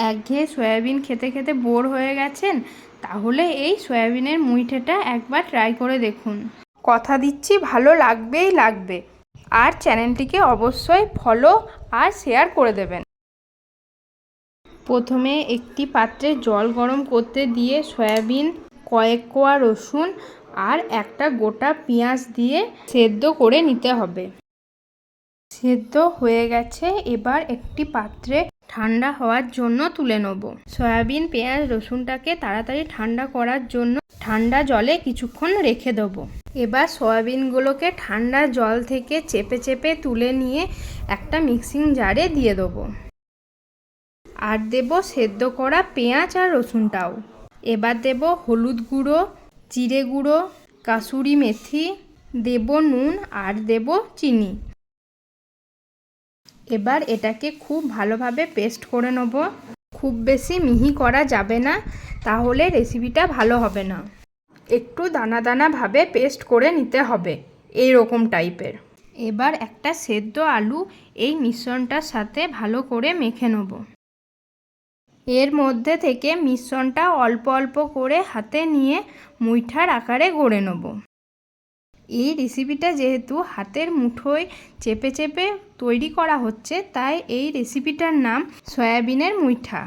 একঘেয়ে সয়াবিন খেতে খেতে বোর হয়ে গেছেন? তাহলে এই সয়াবিনের মুইঠাটা একবার ট্রাই করে দেখুন। কথা দিচ্ছি ভালো লাগবেই লাগবে। আর চ্যানেলটিকে অবশ্যই ফলো আর শেয়ার করে দেবেন। প্রথমে একটি পাত্রে জল গরম করতে দিয়ে সয়াবিন, কয়েক কোয়া রসুন আর একটা গোটা পেঁয়াজ দিয়ে সেদ্ধ করে নিতে হবে। সেদ্ধ হয়ে গেছে, এবার একটি পাত্রে ঠান্ডা হওয়ার জন্য তুলে নেব। সয়াবিন, পেঁয়াজ, রসুনটাকে তাড়াতাড়ি ঠান্ডা করার জন্য ঠান্ডা জলে কিছুক্ষণ রেখে দেবো। এবার সয়াবিনগুলোকে ঠান্ডা জল থেকে চেপে চেপে তুলে নিয়ে একটা মিক্সিং জারে দিয়ে দেবো। আর দেব সেদ্ধ করা পেঁয়াজ আর রসুনটাও। এবার দেব হলুদ গুঁড়ো, জিরে গুঁড়ো, কাসুরি মেথি, দেব নুন আর দেব চিনি। এবার এটাকে খুব ভালোভাবে পেস্ট করে নেব। খুব বেশি মিহি করা যাবে না, তাহলে রেসিপিটা ভালো হবে না। একটু দানা দানাভাবে পেস্ট করে নিতে হবে, এই রকম টাইপের। এবার একটা সেদ্ধ আলু এই মিশ্রণটার সাথে ভালো করে মেখে নেব। এর মধ্যে থেকে মিশ্রণটা অল্প অল্প করে হাতে নিয়ে মুইঠার আকারে গড়ে নেব। এই রেসিপিটা যেহেতু হাতের মুঠোয় চেপে চেপে তৈরি করা হচ্ছে, তাই এই রেসিপিটার নাম সয়াবিনের মুইঠা।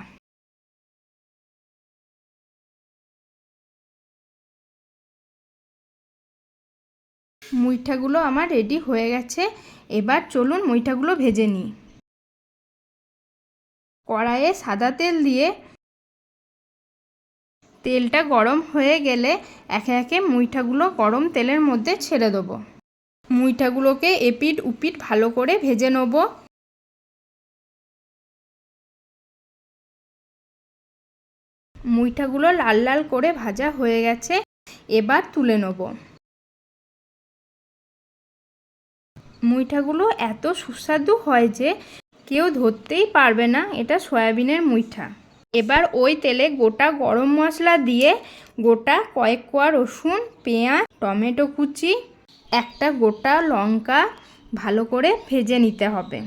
মুইঠাগুলো আমার রেডি হয়ে গেছে। এবার চলুন মুইঠাগুলো ভেজে নিই। কড়াইয়ে সাদা তেল দিয়ে তেলটা গরম হয়ে গেলে একে একে মুইঠাগুলো গরম তেলের মধ্যে ছেড়ে দেবো। মুইঠাগুলোকে এপিট উপিট ভালো করে ভেজে নেব। মুইঠাগুলো লাল লাল করে ভাজা হয়ে গেছে, এবার তুলে নেব। মুইঠাগুলো এত সুস্বাদু হয় যে কেউ ধরতেই পারবে না এটা সয়াবিনের মুইঠা। এবার ওই তেলে গোটা গরম মশলা দিয়ে গোটা কয়েক কোয়া রসুন, পেঁয়াজ, টমেটো কুচি, একটা গোটা লঙ্কা ভালো করে ভেজে নিতে হবে।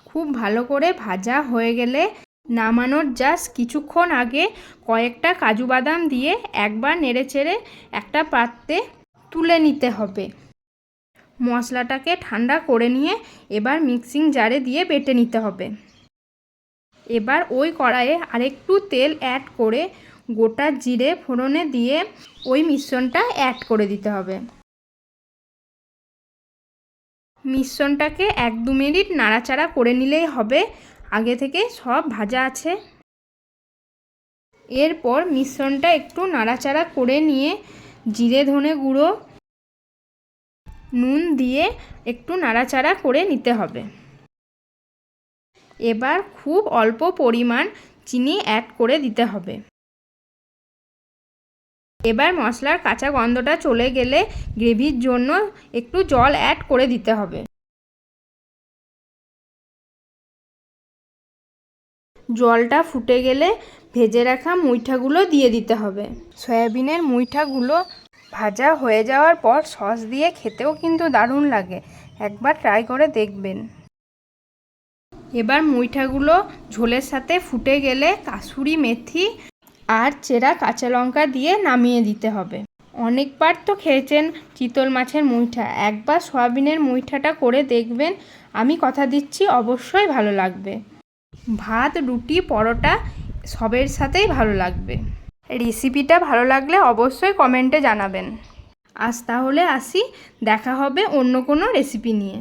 খুব ভালো করে ভাজা হয়ে গেলে নামানোর জাস্ট কিছুক্ষণ আগে কয়েকটা কাজু বাদাম দিয়ে একবার নেড়েচেড়ে একটা পাত্রে তুলে নিতে হবে। মশলাটাকে ঠান্ডা করে নিয়ে এবার মিক্সিং জারে দিয়ে বেটে নিতে হবে। এবার ওই কড়াইয়ে আরেকটু তেল অ্যাড করে গোটা জিরে ফোড়নে দিয়ে ওই মিশ্রণটা অ্যাড করে দিতে হবে। মিশ্রণটাকে 1-2 মিনিট নাড়াচাড়া করে নিলেই হবে, আগে থেকে সব ভাজা আছে। এরপর মিশ্রণটা একটু নাড়াচাড়া করে নিয়ে জিরে ধনে গুঁড়ো, নুন দিয়ে একটু নাড়াচাড়া করে নিতে হবে। এবার খুব অল্প পরিমাণ চিনি অ্যাড করে দিতে হবে। এবার মশলার কাঁচা গন্ধটা চলে গেলে গ্রেভির জন্য একটু জল অ্যাড করে দিতে হবে। জলটা ফুটে গেলে ভেজে রাখা মুইঠাগুলো দিয়ে দিতে হবে। সয়াবিনের মুইঠাগুলো ভাজা হয়ে যাওয়ার পর সস দিয়ে খেতেও কিন্তু দারুণ লাগে, একবার ট্রাই করে দেখবেন। এবার মুইঠাগুলো ঝোলের সাথে ফুটে গেলে কাসুরি মেথি আর চেরা কাঁচা লঙ্কা দিয়ে নামিয়ে দিতে হবে। অনেকবার তো খেয়েছেন চিতল মাছের মুইঠা, একবার সয়াবিনের মুইঠাটা করে দেখবেন, আমি কথা দিচ্ছি অবশ্যই ভালো লাগবে। ভাত, রুটি, পরোটা সবের সাথেই ভালো লাগবে। রেসিপিটা ভালো লাগলে অবশ্যই কমেন্টে জানাবেন। আজ তাহলে আসি, দেখা হবে অন্য কোনো রেসিপি নিয়ে।